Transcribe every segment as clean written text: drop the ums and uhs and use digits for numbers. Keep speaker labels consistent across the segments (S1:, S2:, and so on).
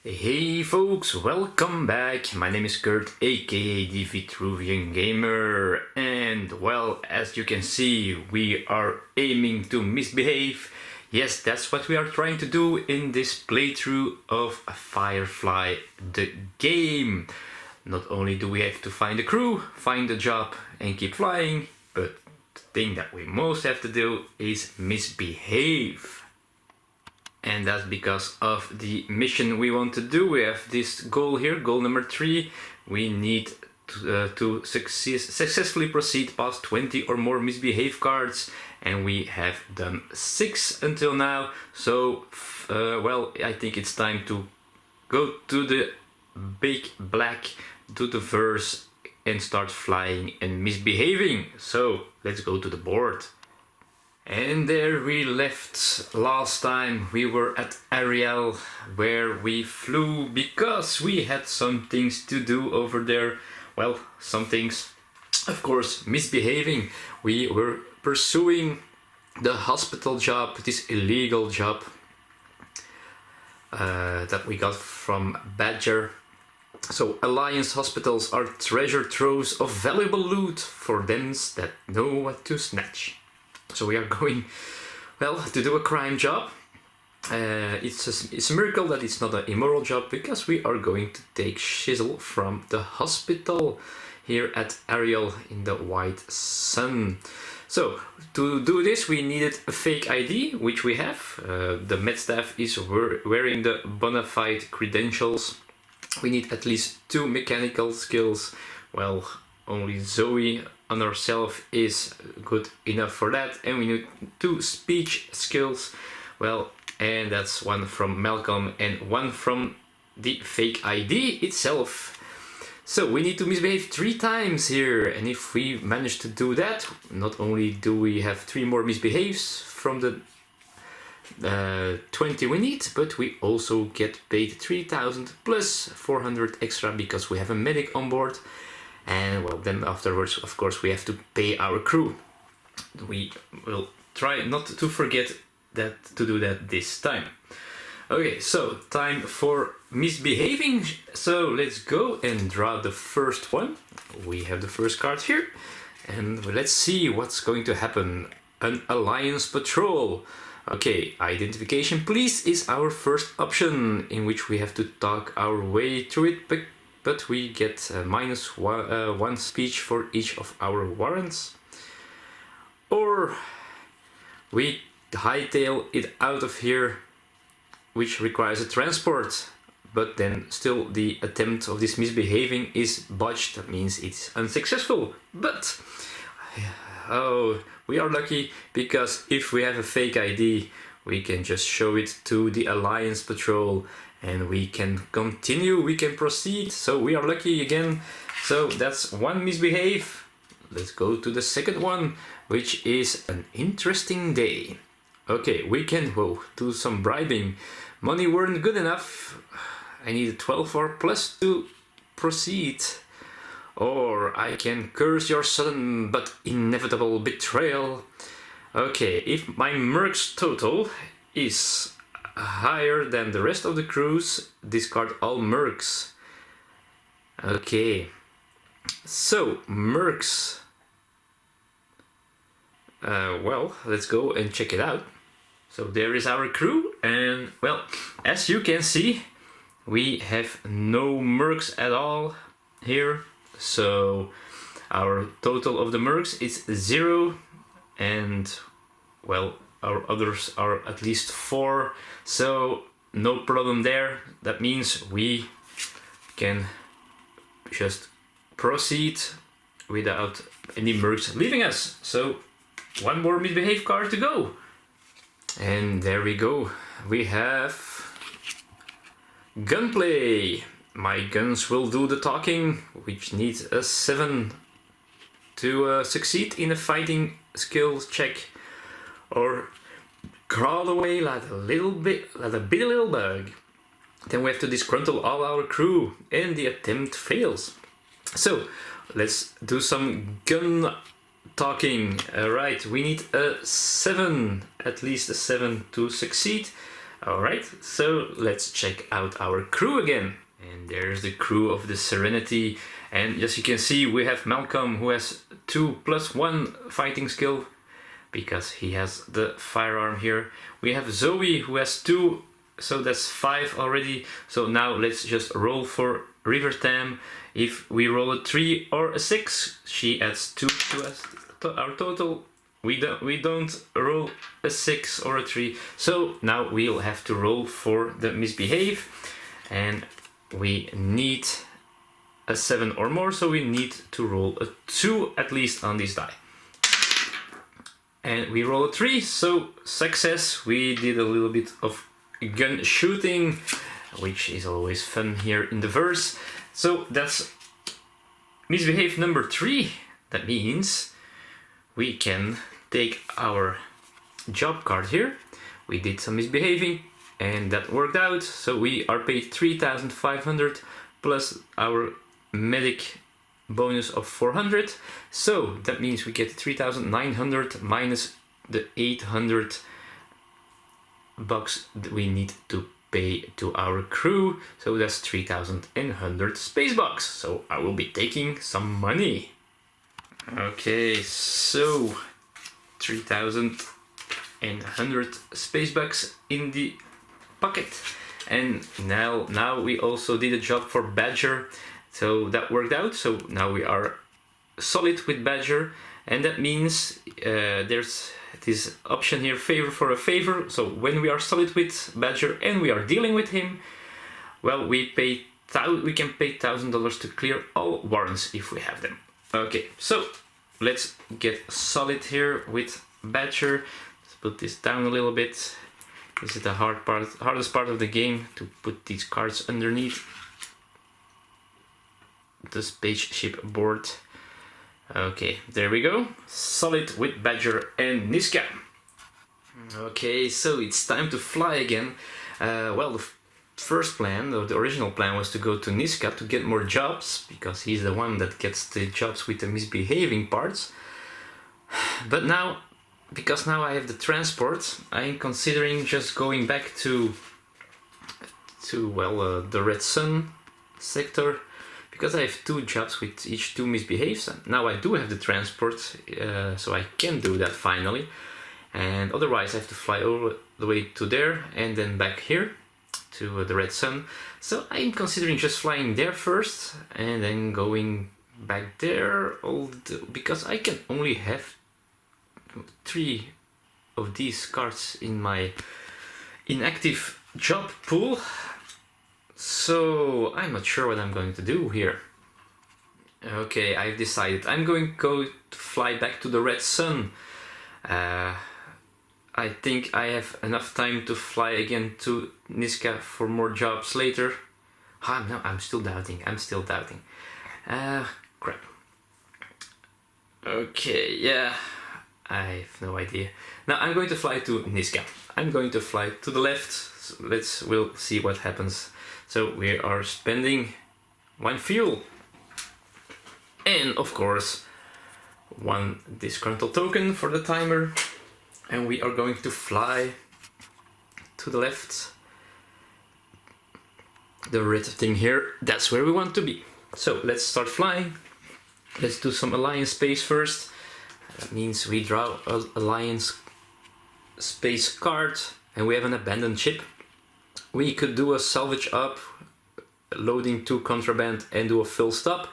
S1: Hey folks, welcome back. My name is Kurt, aka the Vitruvian Gamer, and well, as you can see, we are aiming to misbehave. Yes, that's what we are trying to do in this playthrough of Firefly The Game. Not only do we have to find a crew, find a job and keep flying, but the thing that we most have to do is misbehave. And that's because of the mission we want to do. We have this goal here, goal number 3. We need to successfully proceed past 20 or more misbehave cards, and we have done 6 until now. So, well, I think it's time to go to the big black, do the verse, and start flying and misbehaving. So, let's go to the board. And there we left last time. We were at Ariel, where we flew because we had some things to do over there. Well, some things, of course, misbehaving. We were pursuing the hospital job, this illegal job that we got from Badger. So Alliance hospitals are treasure troves of valuable loot for them that know what to snatch. So we are going, well, to do a crime job. It's a miracle that it's not an immoral job, because we are going to take Shizzle from the hospital here at Ariel in the White Sun. So to do this we needed a fake ID, which we have. The med staff is wearing the bona fide credentials. We need at least 2 mechanical skills. Well, only Zoe on herself is good enough for that, and we need 2 speech skills. Well, and that's 1 from Malcolm and 1 from the fake ID itself. So we need to misbehave 3 times here, and if we manage to do that, not only do we have 3 more misbehaves from the 20 we need, but we also get paid 3,000 plus 400 extra because we have a medic on board. And well, then afterwards, of course, we have to pay our crew. We will try not to forget to do that this time. Okay, so time for misbehaving. So let's go and draw the first one. We have the first card here, and let's see what's going to happen. An Alliance patrol. Okay, identification please is our first option, in which we have to talk our way through it, but we get minus 1 speech for each of our warrants. Or we hightail it out of here, which requires a transport, but then still the attempt of this misbehaving is botched. That means it's unsuccessful. But oh, we are lucky, because if we have a fake ID, we can just show it to the Alliance patrol and we can continue, we can proceed. So we are lucky again. So that's 1 misbehave. Let's go to the second one, which is an interesting day. Okay, we can do some bribing. Money weren't good enough. I need a 12 or plus to proceed. Or I can curse your sudden but inevitable betrayal. Okay, if my mercs total is higher than the rest of the crews, discard all mercs. Okay, so mercs. Well, let's go and check it out. So there is our crew, and well, as you can see, we have no mercs at all here. So our total of the mercs is 0, and well, our others are at least 4, so no problem there. That means we can just proceed without any mercs leaving us. So 1 more misbehave card to go. And there we go. We have gunplay. My guns will do the talking, which needs a 7 to succeed in a fighting skills check, or crawl away like a little bug. Then we have to disgruntle all our crew, and the attempt fails. So let's do some gun talking. Right, we need a 7, at least a 7 to succeed. Alright, so let's check out our crew again. And there's the crew of the Serenity. And as you can see, we have Malcolm, who has 2+1 fighting skill, because he has the firearm here. We have Zoe, who has 2, so that's 5 already. So now let's just roll for River Tam. If we roll a 3 or a 6, she adds 2 to us, to our total. We don't roll a 6 or a 3, so now we'll have to roll for the misbehave, and we need a 7 or more, so we need to roll a 2 at least on this die. And we roll a 3, so success. We did a little bit of gun shooting, which is always fun here in the verse. So that's misbehave number 3. That means we can take our job card here. We did some misbehaving and that worked out, so we are paid 3,500 plus our medic bonus of 400. So that means we get 3,900 minus the 800 bucks that we need to pay to our crew. So that's 3,100 space bucks. So I will be taking some money. Okay, so 3,100 space bucks in the pocket. And now we also did a job for Badger, so that worked out. So now we are solid with Badger, and that means there's this option here, favor for a favor. So when we are solid with Badger and we are dealing with him, well, we can pay $1,000 to clear all warrants if we have them. Okay, so let's get solid here with Badger. Let's put this down a little bit. This is the hardest part of the game, to put these cards underneath the spaceship board. Okay, there we go. Solid with Badger and Niska. Okay, so it's time to fly again. Well, the first plan, the original plan, was to go to Niska to get more jobs, because he's the one that gets the jobs with the misbehaving parts. But now, because now I have the transport, I'm considering just going back to the Red Sun sector, because I have 2 jobs with each 2 misbehaves. Now I do have the transport, so I can do that finally. And otherwise I have to fly over the way to there and then back here to the Red Sun. So I'm considering just flying there first and then going back there, because I can only have 3 of these cards in my inactive job pool. So I'm not sure what I'm going to do here. Okay, I've decided I'm going to fly back to the Red Sun. I think I have enough time to fly again to Niska for more jobs later. No, I'm still doubting. Crap. Okay, yeah, I have no idea. Now I'm going to fly to Niska. I'm going to fly to the left. So we'll see what happens. So we are spending 1 fuel. And of course, 1 disgruntled token for the timer. And we are going to fly to the left. The red thing here, that's where we want to be. So let's start flying. Let's do some Alliance space first. That means we draw an Alliance space card, and we have an abandoned ship. We could do a salvage up, loading 2 contraband, and do a full stop.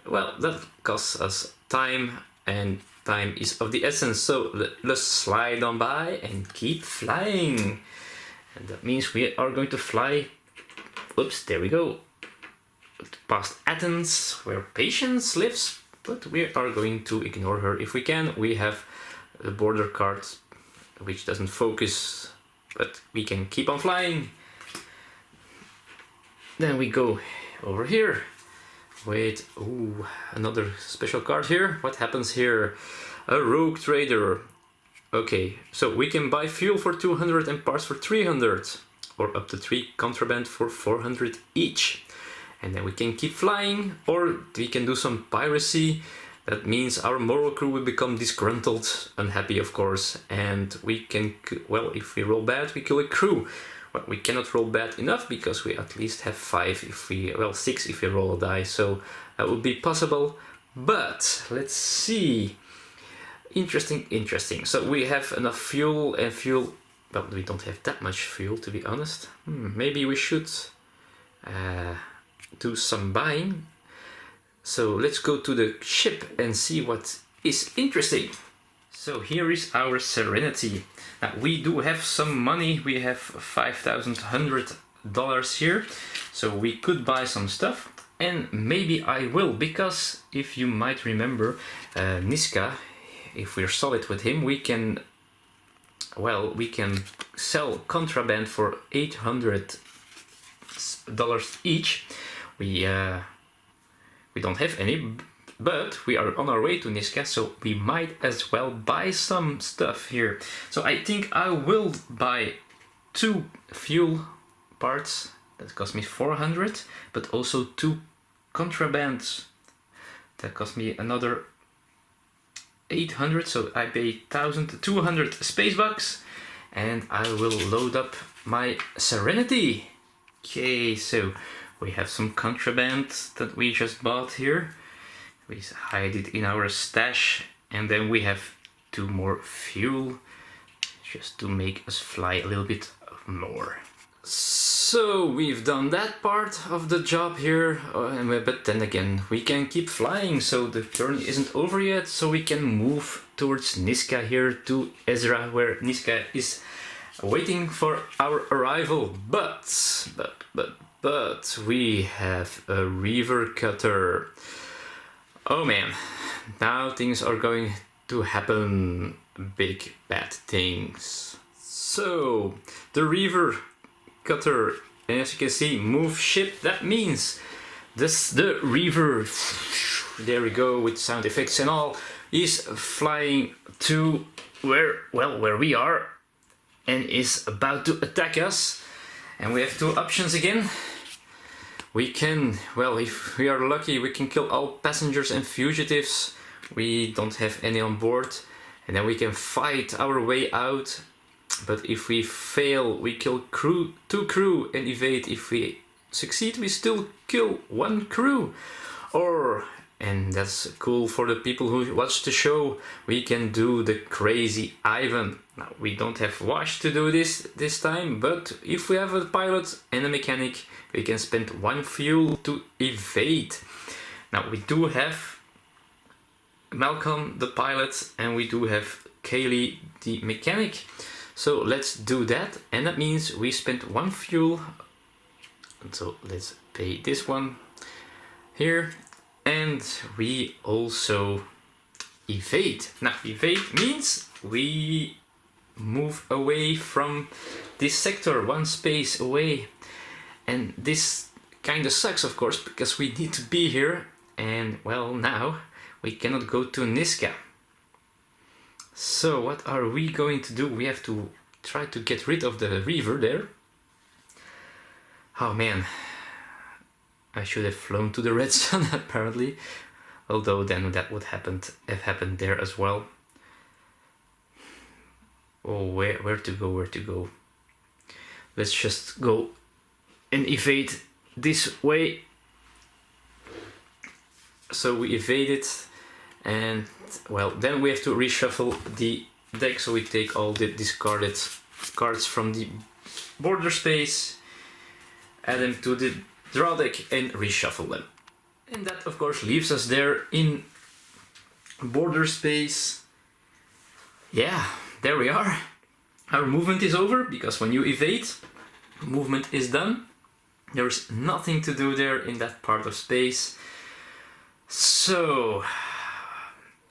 S1: Well, that costs us time, and time is of the essence, so let's slide on by and keep flying. And that means we are going to fly, oops, there we go, past Athens, where Patience lives, but we are going to ignore her if we can. We have the border card, which doesn't focus, but we can keep on flying. Then we go over here. Wait, ooh, another special card here. What happens here? A rogue trader. Okay, so we can buy fuel for 200 and parts for 300, or up to 3 contraband for 400 each. And then we can keep flying, or we can do some piracy. That means our moral crew will become disgruntled, unhappy of course, and we can, well, if we roll bad, we kill a crew. Well, we cannot roll bad enough because we at least have 5 if we, well, 6 if we roll a die, so that would be possible. But let's see. Interesting. So we have enough fuel and fuel. Well, we don't have that much fuel, to be honest. Maybe we should do some buying. So let's go to the ship and see what is interesting. So here is our Serenity. Now we do have some money. We have $5,100 here. So we could buy some stuff. And maybe I will, because if you might remember, Niska, if we're solid with him, we can, well, we can sell contraband for $800 each. We don't have any, but we are on our way to Niska, so we might as well buy some stuff here. So I think I will buy 2 fuel parts. That cost me 400, but also 2 contrabands. That cost me another 800, so I pay 1,200 space bucks, and I will load up my Serenity. Okay, so we have some contraband that we just bought here. We hide it in our stash, and then we have 2 more fuel just to make us fly a little bit more. So we've done that part of the job here, but then again we can keep flying, so the turn isn't over yet, so we can move towards Niska here to Ezra, where Niska is waiting for our arrival. But we have a Reaver cutter. Oh man, now things are going to happen, big bad things. So the Reaver cutter, as you can see, move ship. That means this, the Reaver, there we go with sound effects and all, is flying to where we are and is about to attack us. And we have 2 options again. We can, well, if we are lucky, we can kill all passengers and fugitives. We don't have any on board, and then we can fight our way out. But if we fail, we kill 2 crew and evade. If we succeed, we still kill 1 crew. Or, and that's cool for the people who watch the show, we can do the crazy Ivan. Now, we don't have Wash to do this time, but if we have a pilot and a mechanic, we can spend 1 fuel to evade. Now, we do have Malcolm the pilot, and we do have Kaylee the mechanic. So let's do that, and that means we spent 1 fuel. So let's pay this one here, and we also evade. Now evade means we move away from this sector, 1 space away, and this kind of sucks of course, because we need to be here, and well, now we cannot go to Niska. So what are we going to do? We have to try to get rid of the Reaver there. Oh man, I should have flown to the Red Sun apparently, although then that would have happened there as well. Oh, where to go? Let's just go and evade this way. So we evade it, and well, then we have to reshuffle the deck, so we take all the discarded cards from the border space, add them to the draw deck and reshuffle them. And that of course leaves us there in border space. Yeah, there we are. Our movement is over, because when you evade, movement is done. There's nothing to do there in that part of space. So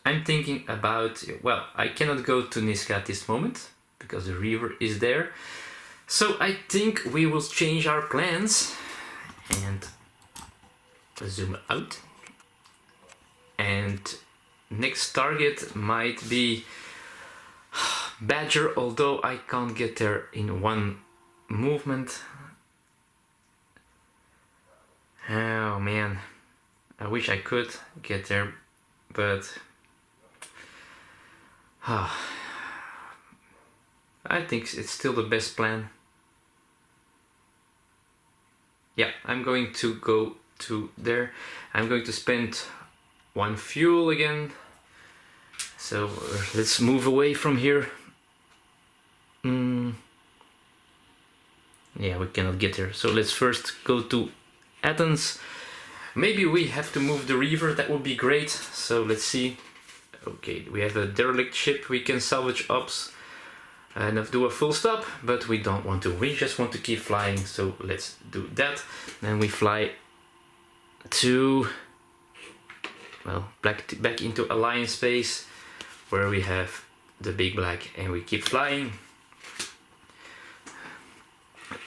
S1: I'm thinking about, well, I cannot go to Niska at this moment because the Reaver is there. So I think we will change our plans and zoom out. And next target might be Badger, although I can't get there in 1 movement. Oh man, I wish I could get there, but I think it's still the best plan. Yeah, I'm going to go to there. I'm going to spend 1 fuel again. So let's move away from here. Yeah, we cannot get there. So let's first go to Athens. Maybe we have to move the Reaver, that would be great. So let's see. Okay, we have a derelict ship, we can salvage ops and do a full stop, but we don't want to. We just want to keep flying, so let's do that. Then we fly to, well, back into Alliance space, where we have the big black, and we keep flying.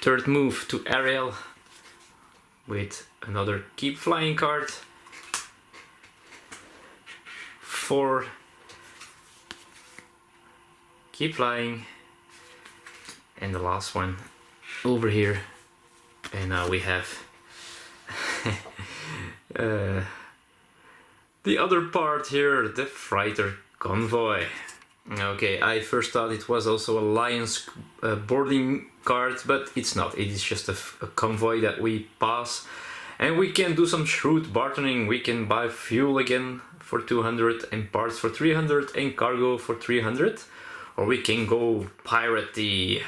S1: Third move to Ariel with another keep flying card. 4, keep flying, and the last one over here. And now we have the other part here, the freighter convoy. Okay, I first thought it was also Alliance boarding card, but it's not. It is just a convoy that we pass, and we can do some shrewd bartering. We can buy fuel again for 200 and parts for 300 and cargo for 300, or we can go pirate the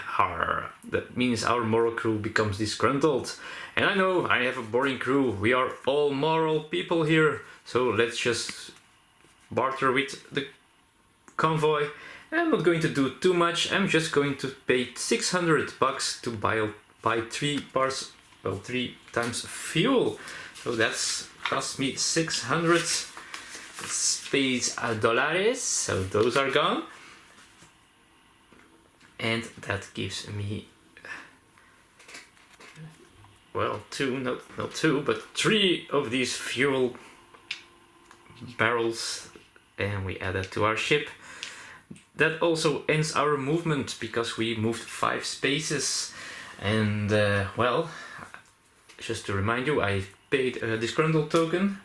S1: that means our moral crew becomes disgruntled. And I know I have a boring crew, we are all moral people here, so let's just barter with the convoy. I'm not going to do too much, I'm just going to pay 600 bucks to buy 3 parts, well, 3 times fuel. So that's cost me 600 space dollars, so those are gone. And that gives me, well, not two, but 3 of these fuel barrels, and we add that to our ship. That also ends our movement, because we moved 5 spaces. And well, just to remind you, I paid a disgruntled token.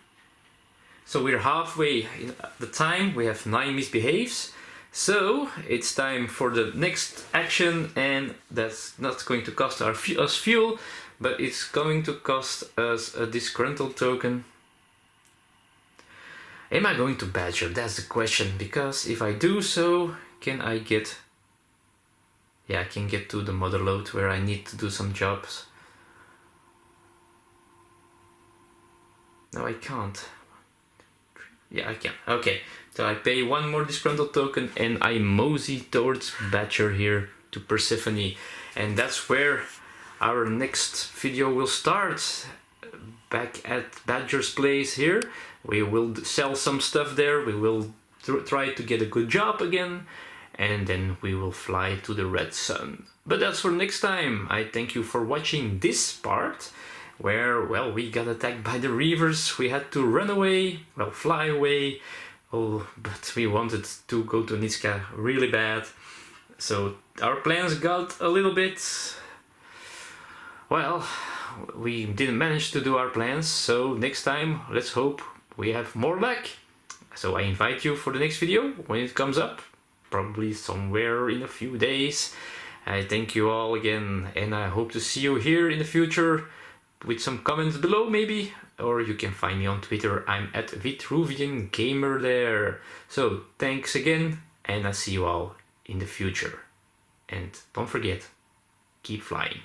S1: So we're halfway in the time, we have 9 misbehaves. So it's time for the next action, and that's not going to cost us fuel, but it's going to cost us a disgruntled token. Am I going to badger? That's the question, because if I do so, can I get... Yeah, I can get to the mother lode where I need to do some jobs. No, I can't. Yeah, I can. Okay, so I pay 1 more disgruntled token and I mosey towards Badger here to Persephone. And that's where our next video will start. Back at Badger's place here. We will sell some stuff there. We will try to get a good job again. And then we will fly to the Red Sun. But that's for next time. I thank you for watching this part, where, well, we got attacked by the Reavers. We had to run away, well, fly away. Oh, but we wanted to go to Niska really bad. So our plans got a little bit... Well, we didn't manage to do our plans. So next time, let's hope we have more luck. So I invite you for the next video when it comes up. Probably somewhere in a few days. I thank you all again, and I hope to see you here in the future with some comments below maybe, or you can find me on Twitter. I'm at Vitruvian Gamer there. So thanks again, and I'll see you all in the future. And don't forget, keep flying.